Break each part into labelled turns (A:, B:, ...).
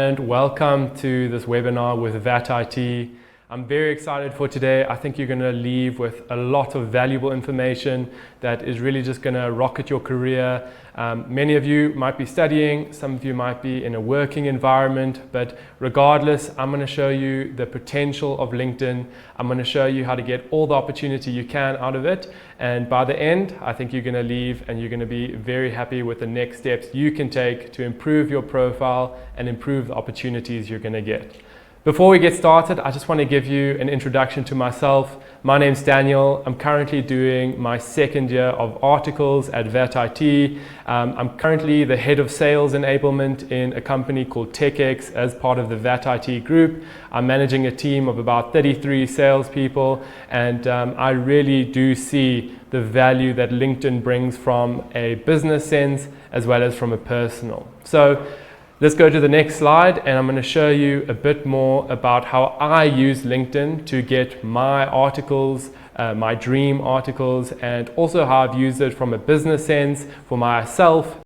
A: and welcome to this webinar with VAT IT. I'm very excited for today. I think you're going to leave with a lot of valuable information that is really just going to rocket your career. Many of you might be studying, some of you might be in a working environment, but regardless, I'm going to show you the potential of LinkedIn. I'm going to show you how to get all the opportunity you can out of it. And by the end, I think you're going to leave and you're going to be very happy with the next steps you can take to improve your profile and improve the opportunities you're going to get. Before we get started, I just want to give you an introduction to myself. My name's Daniel. I'm currently doing my second year of articles at VAT IT. I'm currently the head of sales enablement in a company called TechX as part of the VAT IT group. I'm managing a team of about 33 salespeople, and I really do see the value that LinkedIn brings from a business sense as well as from a personal. So let's go to the next slide, and I'm going to show you a bit more about how I use LinkedIn to get my articles, my dream articles, and also how I've used it from a business sense for myself.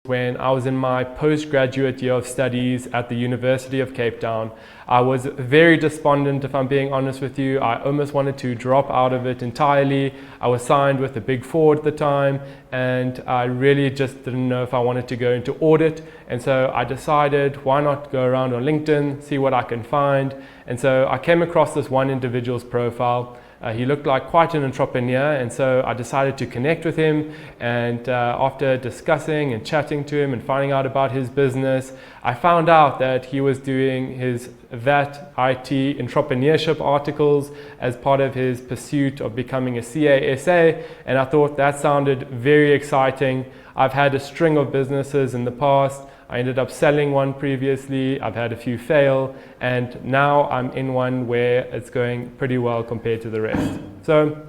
A: When I was in my postgraduate year of studies at the University of Cape Town, I was very despondent, if I'm being honest with you. I almost wanted to drop out of it entirely. I was signed with the Big Four at the time, and I really just didn't know if I wanted to go into audit. And so I decided, why not go around on LinkedIn, see what I can find. And so I came across this one individual's profile. He looked like quite an entrepreneur, and so I decided to connect with him, and after discussing and chatting to him and finding out about his business, I found out that he was doing his VAT IT entrepreneurship articles as part of his pursuit of becoming a CASA, and I thought that sounded very exciting. I've had a string of businesses in the past. I ended up selling one previously, I've had a few fail, and now I'm in one where it's going pretty well compared to the rest. So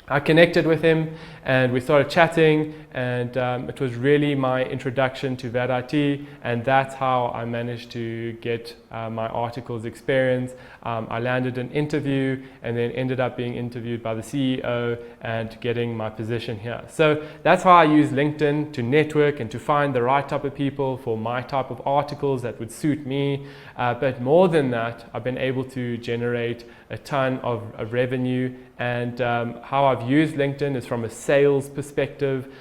A: I connected with him and we started chatting, and it was really my introduction to VAT IT, and that's how I managed to get my articles experience. I landed an interview and then ended up being interviewed by the CEO and getting my position here. So that's how I use LinkedIn to network and to find the right type of people for my type of articles that would suit me. But more than that, I've been able to generate a ton of revenue, and how I've used LinkedIn is from a sales perspective.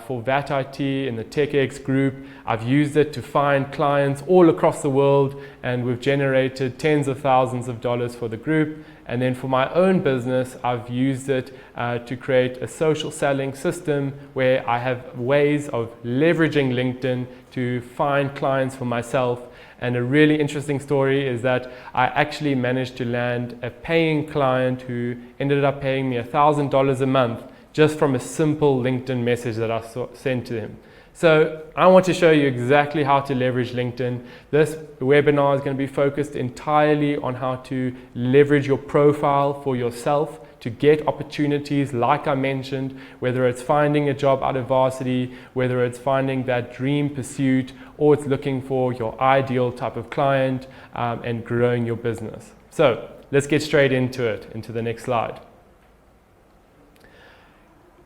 A: For VAT IT in the TechX group, I've used it to find clients all across the world, and we've generated tens of thousands of dollars for the group. And then for my own business, I've used it to create a social selling system where I have ways of leveraging LinkedIn to find clients for myself. And a really interesting story is that I actually managed to land a paying client who ended up paying me $1,000 a month just from a simple LinkedIn message that I sent to him. So I want to show you exactly how to leverage LinkedIn. This webinar is going to be focused entirely on how to leverage your profile for yourself to get opportunities like I mentioned, whether it's finding a job out of varsity, whether it's finding that dream pursuit, or it's looking for your ideal type of client and growing your business. So let's get straight into it, into the next slide.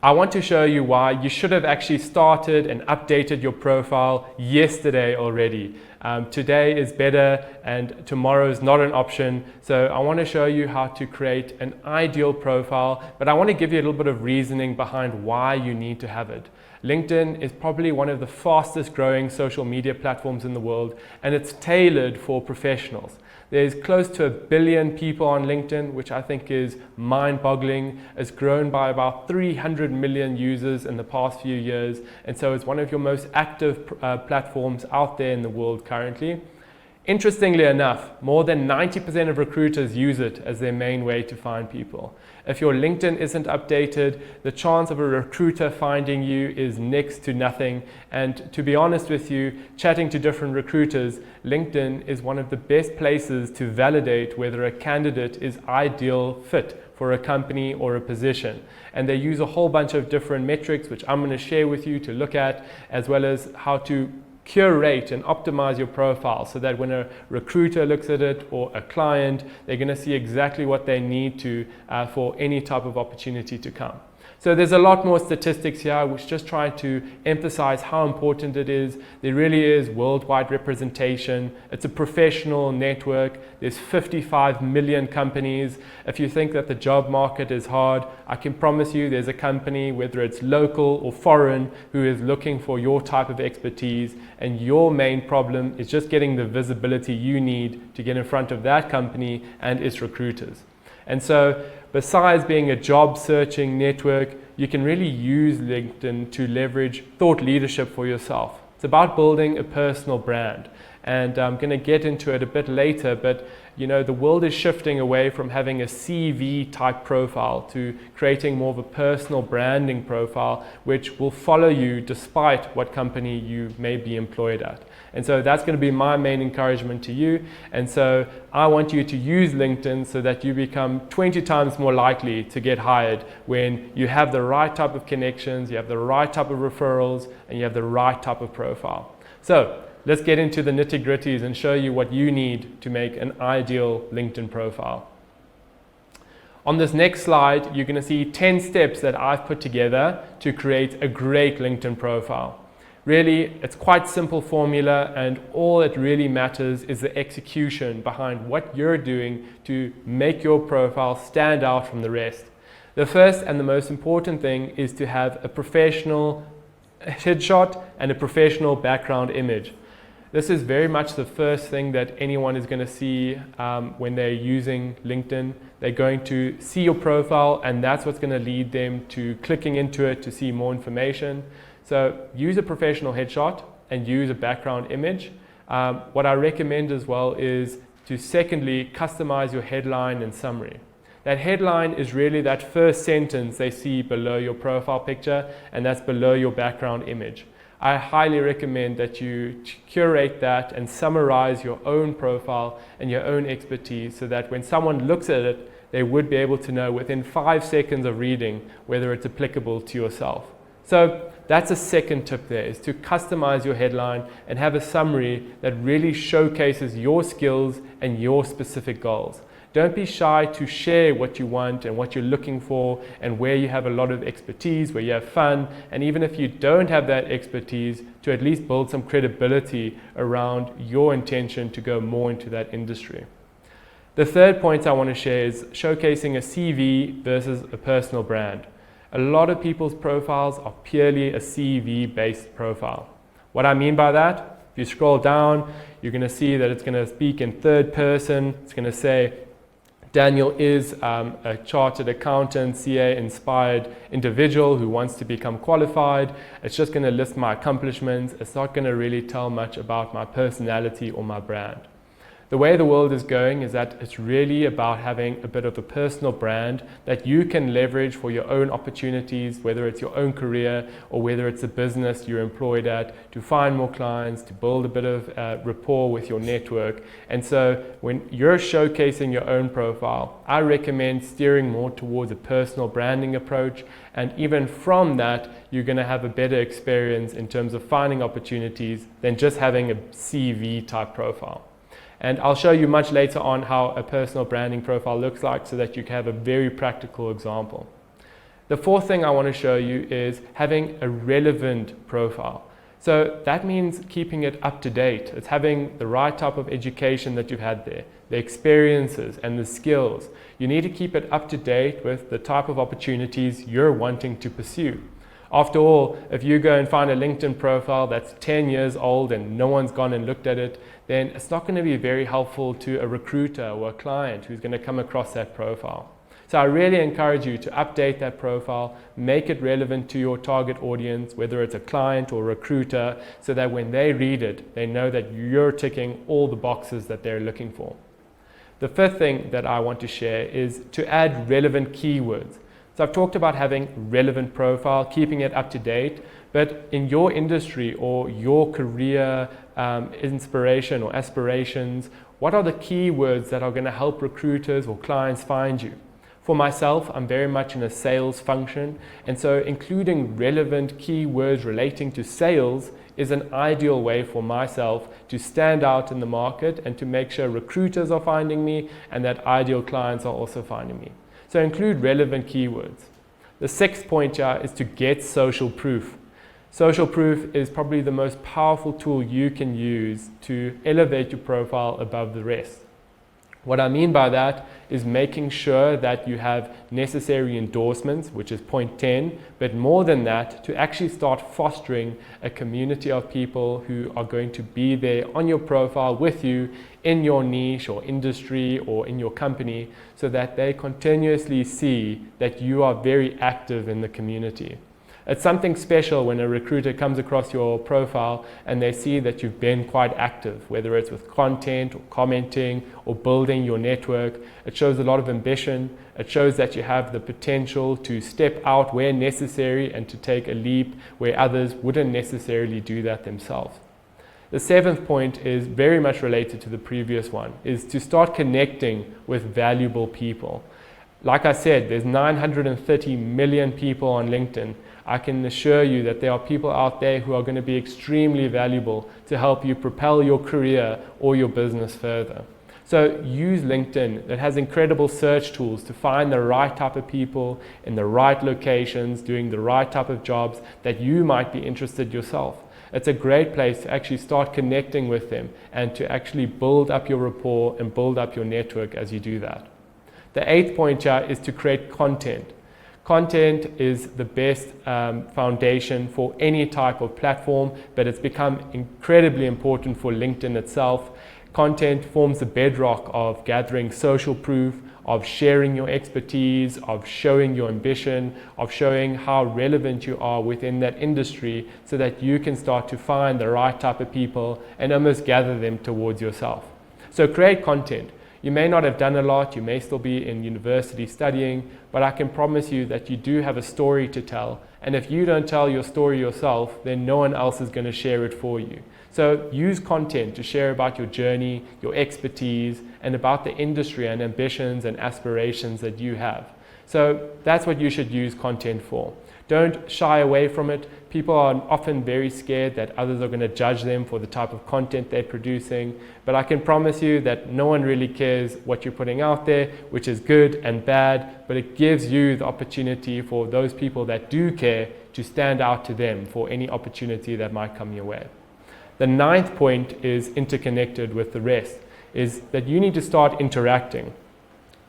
A: I want to show you why you should have actually started and updated your profile yesterday already. Today is better and tomorrow is not an option. So I want to show you how to create an ideal profile, but I want to give you a little bit of reasoning behind why you need to have it. LinkedIn is probably one of the fastest growing social media platforms in the world, and it's tailored for professionals. There's close to 1 billion people on LinkedIn, which I think is mind-boggling. It's grown by about 300 million users in the past few years, and so it's one of your most active platforms out there in the world currently. Interestingly enough, more than 90% of recruiters use it as their main way to find people. If your LinkedIn isn't updated, the chance of a recruiter finding you is next to nothing. And to be honest with you, chatting to different recruiters, LinkedIn is one of the best places to validate whether a candidate is ideal fit for a company or a position. And they use a whole bunch of different metrics, which I'm going to share with you to look at, as well as how to curate and optimize your profile so that when a recruiter looks at it or a client, they're going to see exactly what they need to for any type of opportunity to come. So there's a lot more statistics here, which just try to emphasize how important it is. There really is worldwide representation. It's a professional network. There's 55 million companies. If you think that the job market is hard, I can promise you there's a company, whether it's local or foreign, who is looking for your type of expertise, and your main problem is just getting the visibility you need to get in front of that company and its recruiters. And so besides being a job searching network, you can really use LinkedIn to leverage thought leadership for yourself. It's about building a personal brand. And I'm going to get into it a bit later, but the world is shifting away from having a CV type profile to creating more of a personal branding profile, which will follow you despite what company you may be employed at. And so that's going to be my main encouragement to you. And so I want you to use LinkedIn so that you become 20 times more likely to get hired when you have the right type of connections, you have the right type of referrals, and you have the right type of profile. So let's get into the nitty-gritties and show you what you need to make an ideal LinkedIn profile. On this next slide, you're going to see 10 steps that I've put together to create a great LinkedIn profile. Really, it's quite simple formula, and all it really matters is the execution behind what you're doing to make your profile stand out from the rest. The first and the most important thing is to have a professional headshot and a professional background image. This is very much the first thing that anyone is going to see when they're using LinkedIn. They're going to see your profile, and that's what's going to lead them to clicking into it to see more information. So use a professional headshot and use a background image. What I recommend as well is to secondly customize your headline and summary. That headline is really that first sentence they see below your profile picture, and that's below your background image. I highly recommend that you curate that and summarize your own profile and your own expertise so that when someone looks at it, they would be able to know within 5 seconds of reading whether it's applicable to yourself. So that's a second tip there, is to customize your headline and have a summary that really showcases your skills and your specific goals. Don't be shy to share what you want and what you're looking for and where you have a lot of expertise, where you have fun, and even if you don't have that expertise, to at least build some credibility around your intention to go more into that industry. The third point I want to share is showcasing a CV versus a personal brand. A lot of people's profiles are purely a CV-based profile. What I mean by that, if you scroll down, you're going to see that it's going to speak in third person. It's going to say, Daniel is a chartered accountant, CA-inspired individual who wants to become qualified. It's just going to list my accomplishments. It's not going to really tell much about my personality or my brand. The way the world is going is that it's really about having a bit of a personal brand that you can leverage for your own opportunities, whether it's your own career or whether it's a business you're employed at, to find more clients, to build a bit of rapport with your network. And so when you're showcasing your own profile, I recommend steering more towards a personal branding approach. And even from that, you're going to have a better experience in terms of finding opportunities than just having a CV type profile. And I'll show you much later on how a personal branding profile looks like so that you can have a very practical example. The fourth thing I want to show you is having a relevant profile. So that means keeping it up to date. It's having the right type of education that you've had there, the experiences and the skills. You need to keep it up to date with the type of opportunities you're wanting to pursue. After all, if you go and find a LinkedIn profile that's 10 years old and no one's gone and looked at it, then it's not going to be very helpful to a recruiter or a client who's going to come across that profile. So I really encourage you to update that profile, make it relevant to your target audience, whether it's a client or a recruiter, so that when they read it, they know that you're ticking all the boxes that they're looking for. The fifth thing that I want to share is to add relevant keywords. So I've talked about having relevant profile, keeping it up to date, but in your industry or your career inspiration or aspirations, what are the keywords that are going to help recruiters or clients find you? For myself, I'm very much in a sales function, and so including relevant keywords relating to sales is an ideal way for myself to stand out in the market and to make sure recruiters are finding me and that ideal clients are also finding me. So include relevant keywords. The sixth point here is to get social proof. Social proof is probably the most powerful tool you can use to elevate your profile above the rest. What I mean by that is making sure that you have necessary endorsements, which is point 10, but more than that, to actually start fostering a community of people who are going to be there on your profile with you in your niche or industry or in your company, so that they continuously see that you are very active in the community. It's something special when a recruiter comes across your profile and they see that you've been quite active, whether it's with content or commenting or building your network. It shows a lot of ambition. It shows that you have the potential to step out where necessary and to take a leap where others wouldn't necessarily do that themselves. The seventh point is very much related to the previous one, is to start connecting with valuable people. Like I said, there's 930 million people on LinkedIn. I can assure you that there are people out there who are going to be extremely valuable to help you propel your career or your business further. So use LinkedIn. It has incredible search tools to find the right type of people in the right locations, doing the right type of jobs that you might be interested yourself. It's a great place to actually start connecting with them and to actually build up your rapport and build up your network as you do that. The eighth point here is to create content. Content is the best foundation for any type of platform, but it's become incredibly important for LinkedIn itself. Content forms the bedrock of gathering social proof, of sharing your expertise, of showing your ambition, of showing how relevant you are within that industry, so that you can start to find the right type of people and almost gather them towards yourself. So create content. You may not have done a lot, you may still be in university studying, but I can promise you that you do have a story to tell. And if you don't tell your story yourself, then no one else is going to share it for you. So use content to share about your journey, your expertise, and about the industry and ambitions and aspirations that you have. So that's what you should use content for. Don't shy away from it. People are often very scared that others are going to judge them for the type of content they're producing. But I can promise you that no one really cares what you're putting out there, which is good and bad, but it gives you the opportunity for those people that do care to stand out to them for any opportunity that might come your way. The ninth point is interconnected with the rest, is that you need to start interacting.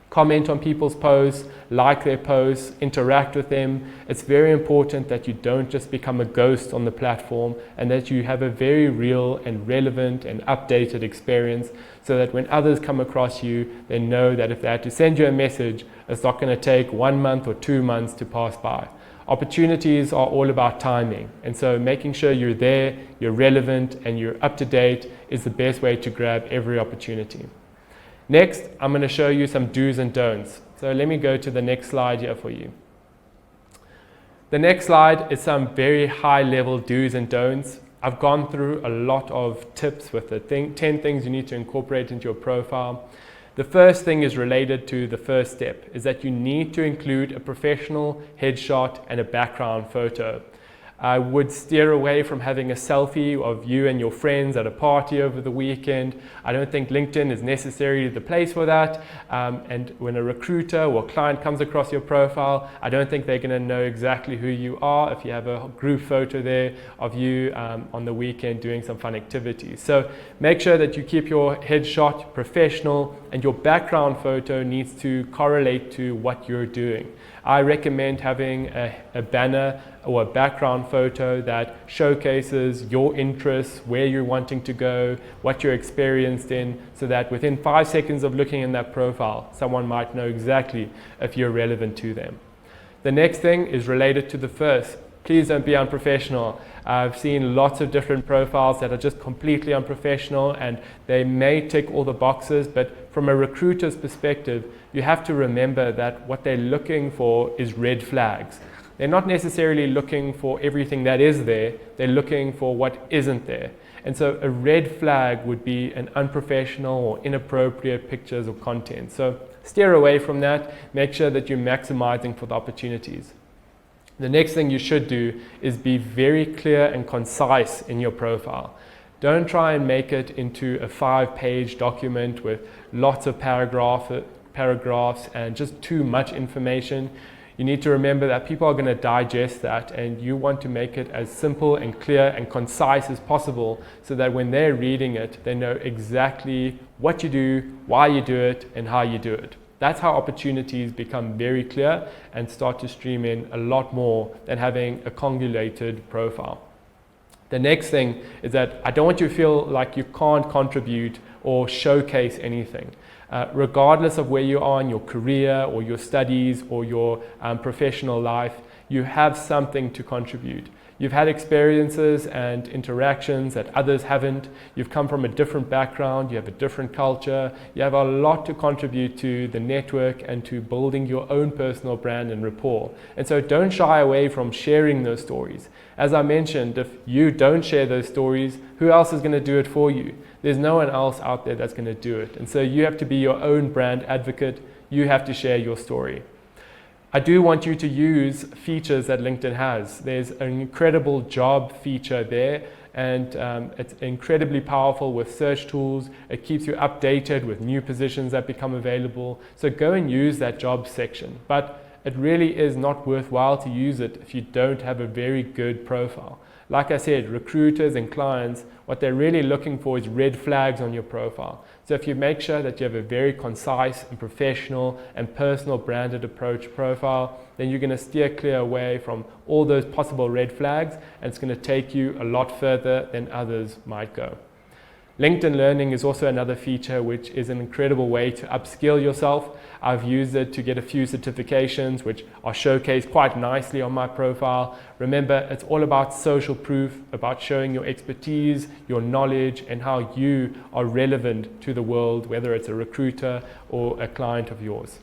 A: Comment on people's posts, like their posts, interact with them. It's very important that you don't just become a ghost on the platform, and that you have a very real and relevant and updated experience, so that when others come across you, they know that if they had to send you a message, it's not going to take 1 month or 2 months to pass by. Opportunities are all about timing, and so making sure you're there, you're relevant, and you're up to date is the best way to grab every opportunity. Next, I'm going to show you some do's and don'ts. So let me go to the next slide here for you. The next slide is some very high level do's and don'ts. I've gone through a lot of tips with the 10 things you need to incorporate into your profile. The first thing is related to the first step, is that you need to include a professional headshot and a background photo. I would steer away from having a selfie of you and your friends at a party over the weekend. I don't think LinkedIn is necessarily the place for that. And when a recruiter or client comes across your profile, I don't think they're going to know exactly who you are if you have a group photo there of you on the weekend doing some fun activities. So make sure that you keep your headshot professional, and your background photo needs to correlate to what you're doing. I recommend having a banner or a background photo that showcases your interests, where you're wanting to go, what you're experienced in, so that within 5 seconds of looking in that profile, someone might know exactly if you're relevant to them. The next thing is related to the first. Please don't be unprofessional. I've seen lots of different profiles that are just completely unprofessional, and they may tick all the boxes, but from a recruiter's perspective, you have to remember that what they're looking for is red flags. They're not necessarily looking for everything that is there, they're looking for what isn't there. And so a red flag would be an unprofessional or inappropriate pictures or content. So steer away from that, make sure that you're maximizing for the opportunities. The next thing you should do is be very clear and concise in your profile. Don't try and make it into a 5-page document with lots of paragraphs and just too much information. you need to remember that people are going to digest that, and you want to make it as simple and clear and concise as possible so that when they're reading it, they know exactly what you do, why you do it, and how you do it. That's how opportunities become very clear and start to stream in a lot more than having a congulated profile. The next thing is that I don't want you to feel like you can't contribute or showcase anything. Regardless of where you are in your career or your studies or your professional life, you have something to contribute. You've had experiences and interactions that others haven't. You've come from a different background, you have a different culture, you have a lot to contribute to the network and to building your own personal brand and rapport. And so don't shy away from sharing those stories. As I mentioned, if you don't share those stories, who else is going to do it for you? There's no one else out there that's going to do it. And so you have to be your own brand advocate. You have to share your story. I do want you to use features that LinkedIn has. There's an incredible job feature there, and it's incredibly powerful with search tools. It keeps you updated with new positions that become available. So go and use that job section. But it really is not worthwhile to use it if you don't have a very good profile. Like I said, recruiters and clients, what they're really looking for is red flags on your profile. So if you make sure that you have a very concise and professional and personal branded approach profile, then you're going to steer clear away from all those possible red flags, and it's going to take you a lot further than others might go. LinkedIn Learning is also another feature which is an incredible way to upskill yourself. I've used it to get a few certifications which are showcased quite nicely on my profile. Remember, it's all about social proof, about showing your expertise, your knowledge, and how you are relevant to the world, whether it's a recruiter or a client of yours.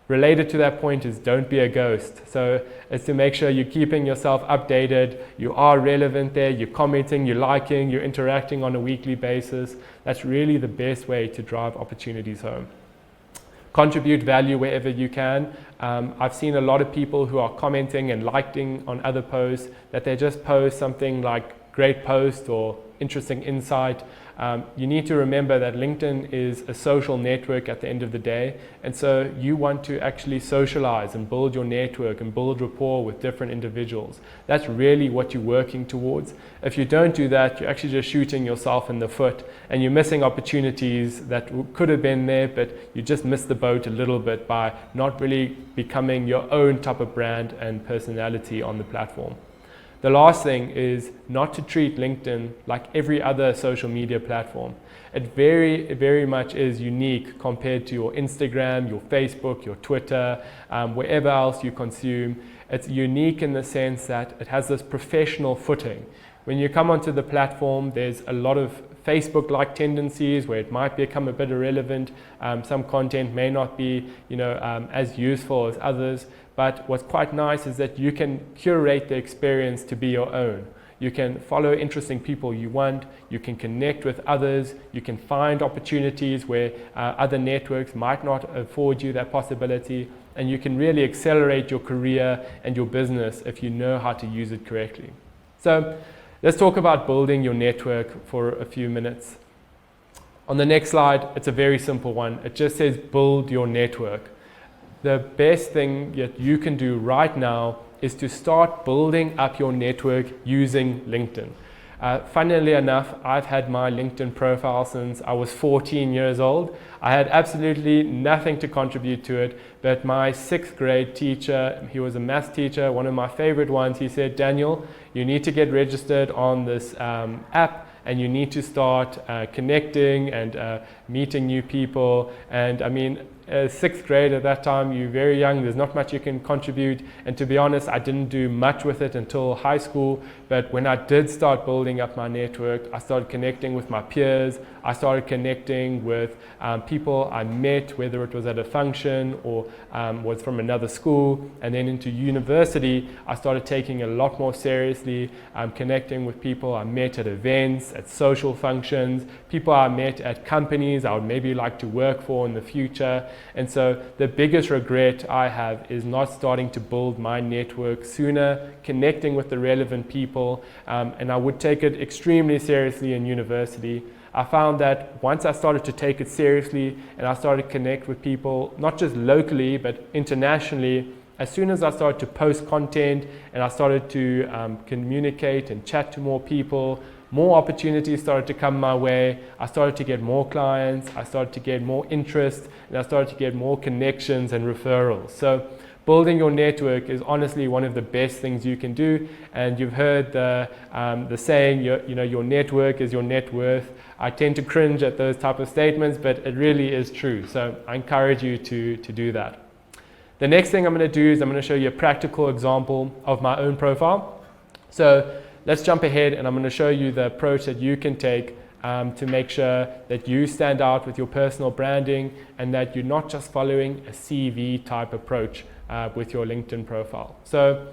A: Related to that point is don't be a ghost. So it's to make sure you're keeping yourself updated, you are relevant there, you're commenting, you're liking, you're interacting on a weekly basis. That's really the best way to drive opportunities home. Contribute value wherever you can. I've seen a lot of people who are commenting and liking on other posts that they just post something like great post or interesting insight. You need to remember that LinkedIn is a social network at the end of the day, and so you want to actually socialize and build your network and build rapport with different individuals. That's really what you're working towards. If you don't do that, you're actually just shooting yourself in the foot, and you're missing opportunities that could have been there, but you just missed the boat a little bit by not really becoming your own type of brand and personality on the platform. The last thing is not to treat LinkedIn like every other social media platform. It very, very much is unique compared to your Instagram, your Facebook, your Twitter, wherever else you consume. It's unique in the sense that it has this professional footing. When you come onto the platform, there's a lot of Facebook-like tendencies where it might become a bit irrelevant. Some content may not be, as useful as others. But what's quite nice is that you can curate the experience to be your own. You can follow interesting people you want, you can connect with others, you can find opportunities where other networks might not afford you that possibility, and you can really accelerate your career and your business if you know how to use it correctly. So let's talk about building your network for a few minutes. On the next slide, it's a very simple one. It just says build your network. The best thing that you can do right now is to start building up your network using LinkedIn. Funnily enough, I've had my LinkedIn profile since I was 14 years old. I had absolutely nothing to contribute to it, but my 6th grade teacher, he was a maths teacher, one of my favorite ones, he said, "Daniel, you need to get registered on this app, and you need to start connecting and meeting new people." And I mean, 6th grade at that time, you're very young, there's not much you can contribute, and to be honest, I didn't do much with it until high school. But when I did start building up my network, I started connecting with my peers, I started connecting with people I met, whether it was at a function or was from another school. And then into university, I started taking a lot more seriously, connecting with people I met at events, at social functions, people I met at companies I would maybe like to work for in the future. And so the biggest regret I have is not starting to build my network sooner, connecting with the relevant people, and I would take it extremely seriously in university. I found that once I started to take it seriously and I started to connect with people, not just locally, but internationally, as soon as I started to post content and I started to communicate and chat to more people, more opportunities started to come my way. I started to get more clients, I started to get more interest, and I started to get more connections and referrals. So building your network is honestly one of the best things you can do. And you've heard the saying, your network is your net worth. I tend to cringe at those type of statements, but it really is true. So I encourage you to do that. The next thing I'm going to do is I'm going to show you a practical example of my own profile. So let's jump ahead and I'm going to show you the approach that you can take to make sure that you stand out with your personal branding and that you're not just following a CV type approach with your LinkedIn profile. So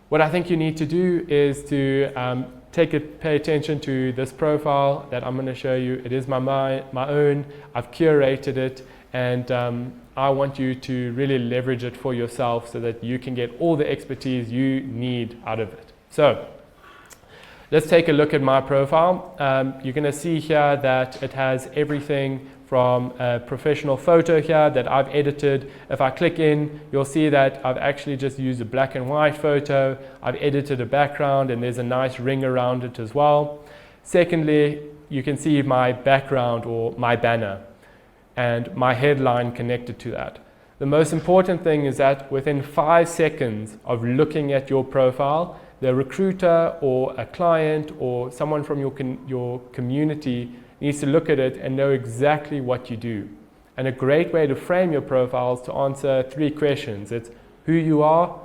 A: what I think you need to do is to pay attention to this profile that I'm going to show you. It is my own. I've curated it, and I want you to really leverage it for yourself so that you can get all the expertise you need out of it. So let's take a look at my profile. You're going to see here that it has everything from a professional photo here that I've edited. If I click in, you'll see that I've actually just used a black and white photo. I've edited a background and there's a nice ring around it as well. Secondly, you can see my background or my banner and my headline connected to that. The most important thing is that within 5 seconds of looking at your profile, the recruiter or a client or someone from your community needs to look at it and know exactly what you do. And a great way to frame your profile is to answer 3 questions. It's who you are,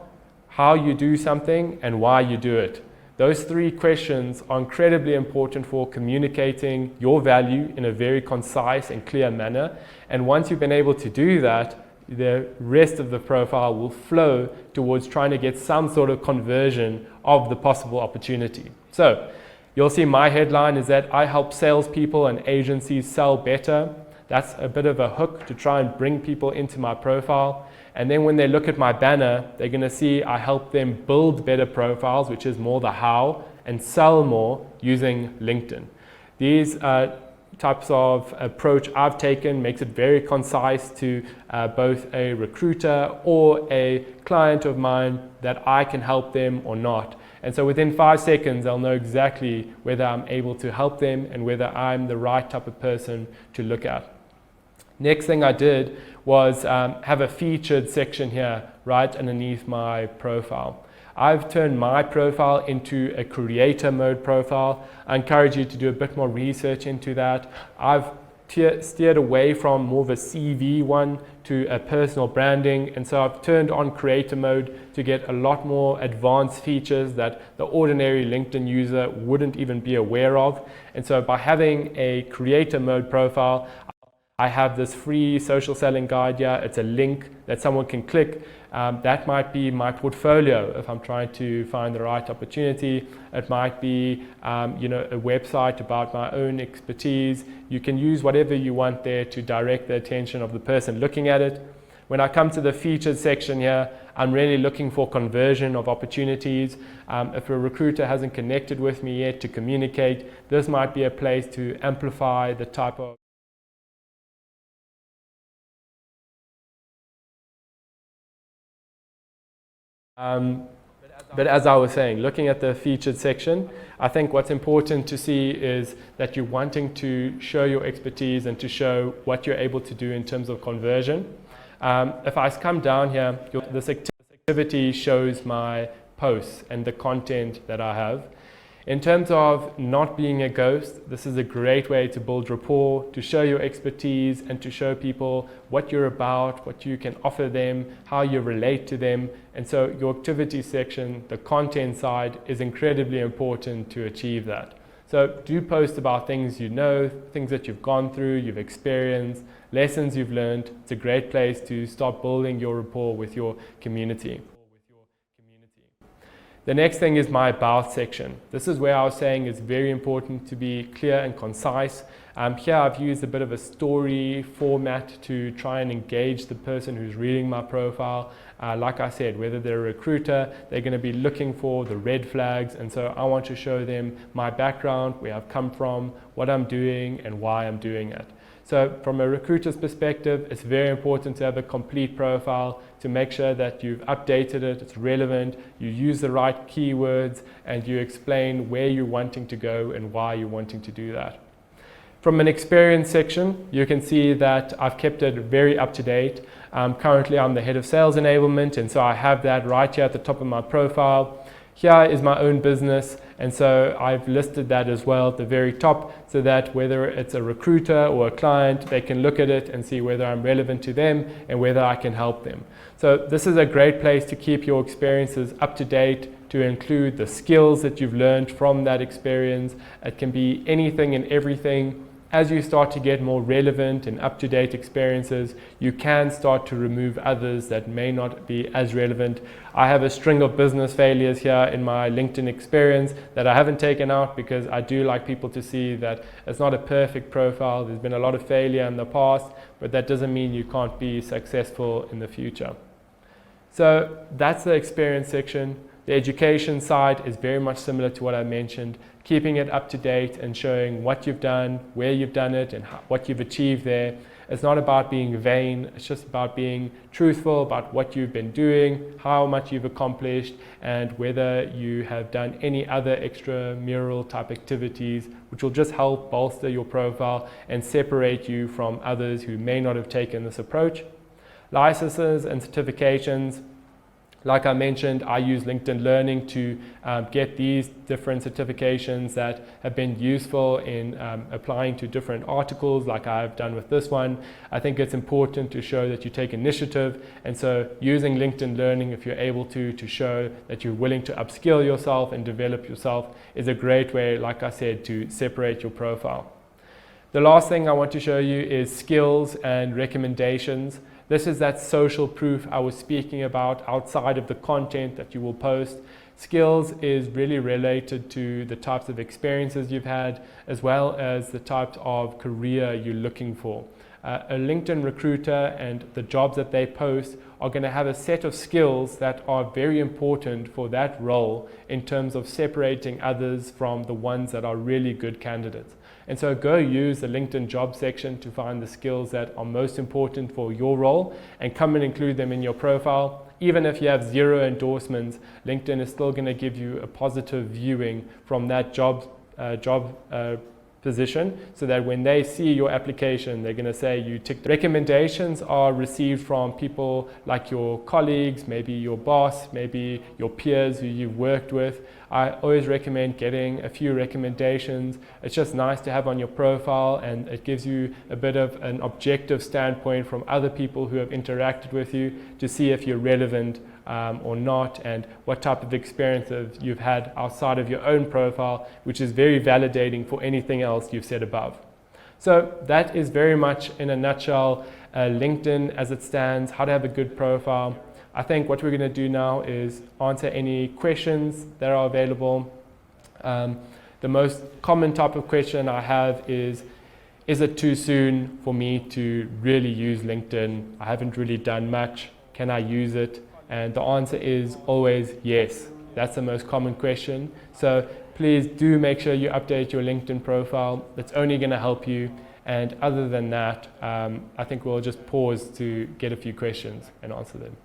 A: how you do something, and why you do it. Those 3 questions are incredibly important for communicating your value in a very concise and clear manner. And once you've been able to do that, the rest of the profile will flow towards trying to get some sort of conversion of the possible opportunity. So you'll see my headline is that I help salespeople and agencies sell better. That's a bit of a hook to try and bring people into my profile. And then when they look at my banner, they're going to see I help them build better profiles, which is more the how, and sell more using LinkedIn. These types of approach I've taken makes it very concise to both a recruiter or a client of mine that I can help them or not. And so within 5 seconds, I'll know exactly whether I'm able to help them and whether I'm the right type of person to look at. Next thing I did was have a featured section here right underneath my profile. I've turned my profile into a creator mode profile. I encourage you to do a bit more research into that. I've steered away from more of a CV one to a personal branding, and so I've turned on creator mode to get a lot more advanced features that the ordinary LinkedIn user wouldn't even be aware of. And so by having a creator mode profile, I have this free social selling guide here. It's a link that someone can click. That might be my portfolio if I'm trying to find the right opportunity. It might be a website about my own expertise. You can use whatever you want there to direct the attention of the person looking at it. When I come to the featured section here, I'm really looking for conversion of opportunities. If a recruiter hasn't connected with me yet to communicate, this might be a place to amplify the type of but as I was saying, looking at the featured section, I think what's important to see is that you're wanting to show your expertise and to show what you're able to do in terms of conversion. If I come down here, this activity shows my posts and the content that I have. In terms of not being a ghost, this is a great way to build rapport, to show your expertise and to show people what you're about, what you can offer them, how you relate to them. And so your activity section, the content side, is incredibly important to achieve that. So do post about things you know, things that you've gone through, you've experienced, lessons you've learned. It's a great place to start building your rapport with your community. The next thing is my about section. This is where I was saying it's very important to be clear and concise. Here I've used a bit of a story format to try and engage the person who's reading my profile. Like I said, whether they're a recruiter, they're going to be looking for the red flags, and so I want to show them my background, where I've come from, what I'm doing, and why I'm doing it. So from a recruiter's perspective, it's very important to have a complete profile to make sure that you've updated it, it's relevant, you use the right keywords, and you explain where you're wanting to go and why you're wanting to do that. From an experience section, you can see that I've kept it very up to date. Currently, I'm the head of sales enablement, and so I have that right here at the top of my profile. Here is my own business, and so I've listed that as well at the very top, so that whether it's a recruiter or a client, they can look at it and see whether I'm relevant to them and whether I can help them. So this is a great place to keep your experiences up to date, to include the skills that you've learned from that experience. It can be anything and everything. As you start to get more relevant and up-to-date experiences, you can start to remove others that may not be as relevant. I have a string of business failures here in my LinkedIn experience that I haven't taken out because I do like people to see that it's not a perfect profile. There's been a lot of failure in the past, but that doesn't mean you can't be successful in the future. So that's the experience section. The education side is very much similar to what I mentioned, keeping it up to date and showing what you've done, where you've done it, and what you've achieved there. It's not about being vain, it's just about being truthful about what you've been doing, how much you've accomplished, and whether you have done any other extramural type activities, which will just help bolster your profile and separate you from others who may not have taken this approach. Licenses and certifications. Like I mentioned, I use LinkedIn Learning to get these different certifications that have been useful in applying to different articles like I've done with this one. I think it's important to show that you take initiative, and so using LinkedIn Learning, if you're able to show that you're willing to upskill yourself and develop yourself, is a great way, like I said, to separate your profile. The last thing I want to show you is skills and recommendations. This is that social proof I was speaking about outside of the content that you will post. Skills is really related to the types of experiences you've had, as well as the type of career you're looking for. A LinkedIn recruiter and the jobs that they post are going to have a set of skills that are very important for that role in terms of separating others from the ones that are really good candidates. And so go use the LinkedIn job section to find the skills that are most important for your role and come and include them in your profile. Even if you have 0 endorsements, LinkedIn is still going to give you a positive viewing from that job position, so that when they see your application, they're going to say you ticked. Recommendations are received from people like your colleagues, maybe your boss, maybe your peers who you've worked with. I always recommend getting a few recommendations. It's just nice to have on your profile, and it gives you a bit of an objective standpoint from other people who have interacted with you to see if you're relevant or not, and what type of experiences you've had outside of your own profile, which is very validating for anything else you've said above. So that is very much in a nutshell LinkedIn as it stands, how to have a good profile. I think what we're going to do now is answer any questions that are available. The most common type of question I have is it too soon for me to really use LinkedIn? I haven't really done much. Can I use it? And the answer is always yes. That's the most common question. So please do make sure you update your LinkedIn profile. It's only going to help you. And other than that, I think we'll just pause to get a few questions and answer them.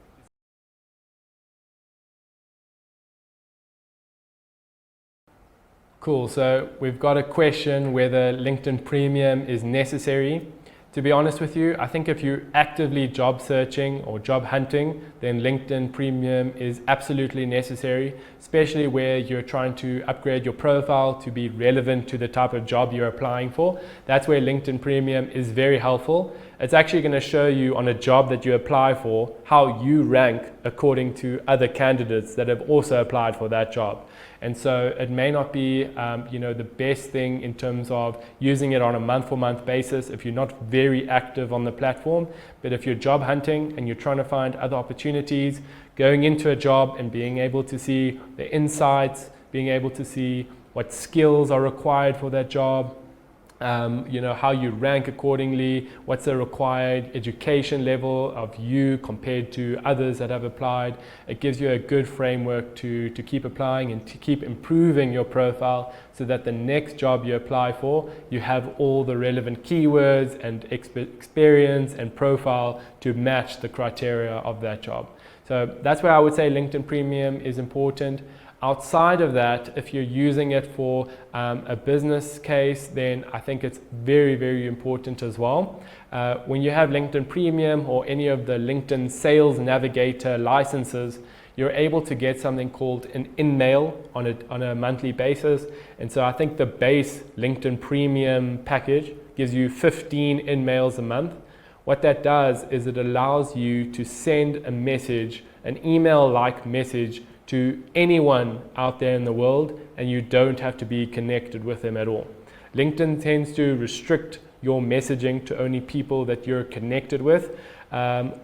A: Cool, so we've got a question whether LinkedIn Premium is necessary. To be honest with you, I think if you're actively job searching or job hunting, then LinkedIn Premium is absolutely necessary, especially where you're trying to upgrade your profile to be relevant to the type of job you're applying for. That's where LinkedIn Premium is very helpful. It's actually going to show you on a job that you apply for how you rank according to other candidates that have also applied for that job. And so it may not be the best thing in terms of using it on a month-for-month basis if you're not very active on the platform. But if you're job hunting and you're trying to find other opportunities, going into a job and being able to see the insights, being able to see what skills are required for that job, how you rank accordingly, what's the required education level of you compared to others that have applied. It gives you a good framework to keep applying and to keep improving your profile so that the next job you apply for, you have all the relevant keywords and experience and profile to match the criteria of that job. So that's where I would say LinkedIn Premium is important. Outside of that, if you're using it for a business case, then I think it's very, very important as well. When you have LinkedIn Premium or any of the LinkedIn Sales Navigator licenses, you're able to get something called an in-mail on a monthly basis. And so I think the base LinkedIn Premium package gives you 15 in-mails a month. What that does is it allows you to send a message, an email-like message, to anyone out there in the world, and you don't have to be connected with them at all. LinkedIn tends to restrict your messaging to only people that you're connected with,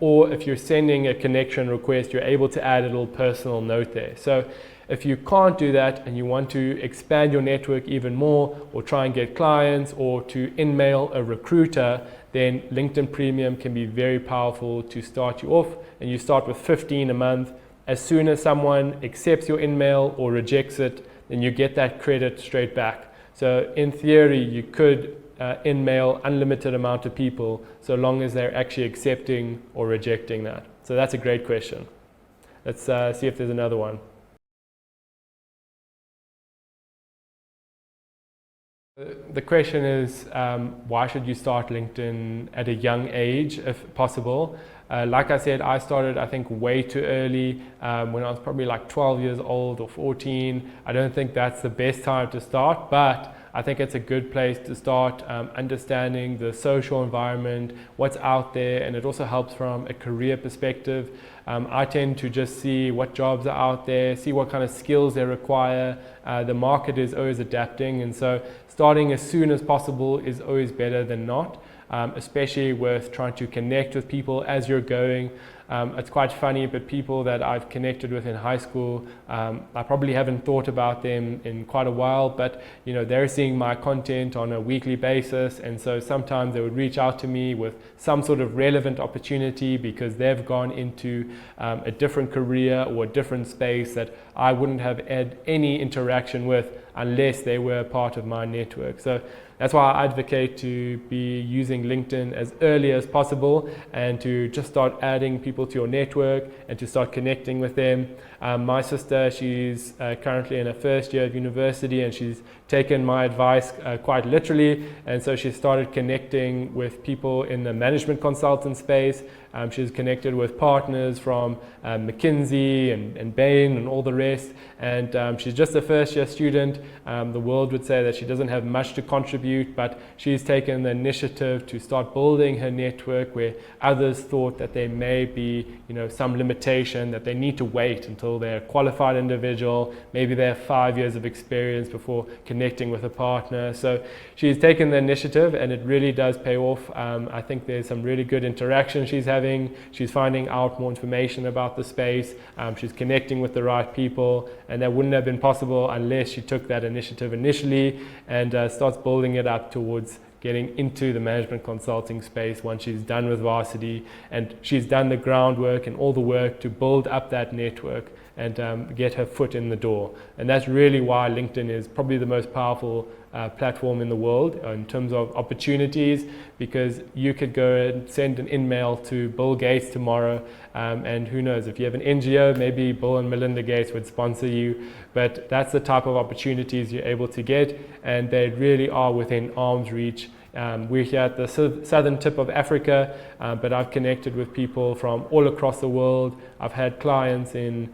A: or if you're sending a connection request, you're able to add a little personal note there. So if you can't do that and you want to expand your network even more, or try and get clients, or to in-mail a recruiter, then LinkedIn Premium can be very powerful to start you off, and you start with 15 a month. As soon as someone accepts your in-mail or rejects it, then you get that credit straight back. So in theory, you could in-mail unlimited amount of people so long as they're actually accepting or rejecting that. So that's a great question. Let's see if there's another one. The question is, why should you start LinkedIn at a young age if possible? Like I said, I started, I think, way too early when I was probably like 12 years old or 14. I don't think that's the best time to start, but I think it's a good place to start understanding the social environment, what's out there, and it also helps from a career perspective. I tend to just see what jobs are out there, see what kind of skills they require. The market is always adapting, and so starting as soon as possible is always better than not. Especially with trying to connect with people as you're going. It's quite funny, but people that I've connected with in high school, I probably haven't thought about them in quite a while, but they're seeing my content on a weekly basis, and so sometimes they would reach out to me with some sort of relevant opportunity because they've gone into a different career or a different space that I wouldn't have had any interaction with unless they were part of my network. So that's why I advocate to be using LinkedIn as early as possible and to just start adding people to your network and to start connecting with them. My sister, she's currently in her first year of university, and she's taken my advice quite literally, and so she started connecting with people in the management consultant space. She's connected with partners from McKinsey and Bain and all the rest, and she's just a first year student. The world would say that she doesn't have much to contribute, but she's taken the initiative to start building her network where others thought that there may be some limitation, that they need to wait until they're a qualified individual, maybe they have 5 years of experience before connecting with a partner. So she's taken the initiative, and it really does pay off. I think there's some really good interaction she's having. She's finding out more information about the space. She's connecting with the right people, and that wouldn't have been possible unless she took that initiative initially and starts building it up towards getting into the management consulting space once she's done with varsity, and she's done the groundwork and all the work to build up that network and get her foot in the door. And that's really why LinkedIn is probably the most powerful platform in the world in terms of opportunities, because you could go and send an in-mail to Bill Gates tomorrow, and who knows, if you have an NGO, maybe Bill and Melinda Gates would sponsor you. But that's the type of opportunities you're able to get, and they really are within arm's reach. We're here at the southern tip of Africa, but I've connected with people from all across the world. I've had clients in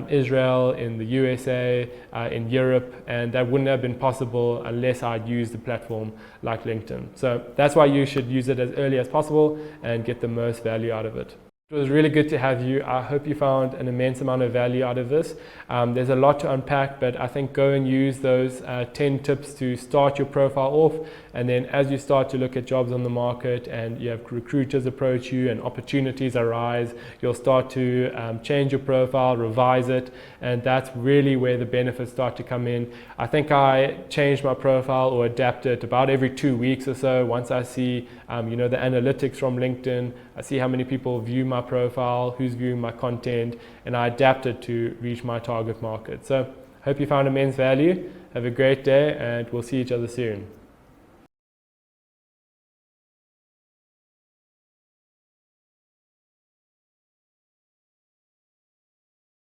A: Israel, in the USA, in Europe, and that wouldn't have been possible unless I'd used a platform like LinkedIn. So that's why you should use it as early as possible and get the most value out of it. It was really good to have you. I hope you found an immense amount of value out of this. There's a lot to unpack, but I think go and use those 10 tips to start your profile off. And then as you start to look at jobs on the market and you have recruiters approach you and opportunities arise, you'll start to change your profile, revise it. And that's really where the benefits start to come in. I think I change my profile or adapt it about every 2 weeks or so. Once I see, the analytics from LinkedIn, I see how many people view my profile, who's viewing my content, and I adapt it to reach my target market. So hope you found immense value. Have a great day, and we'll see each other soon.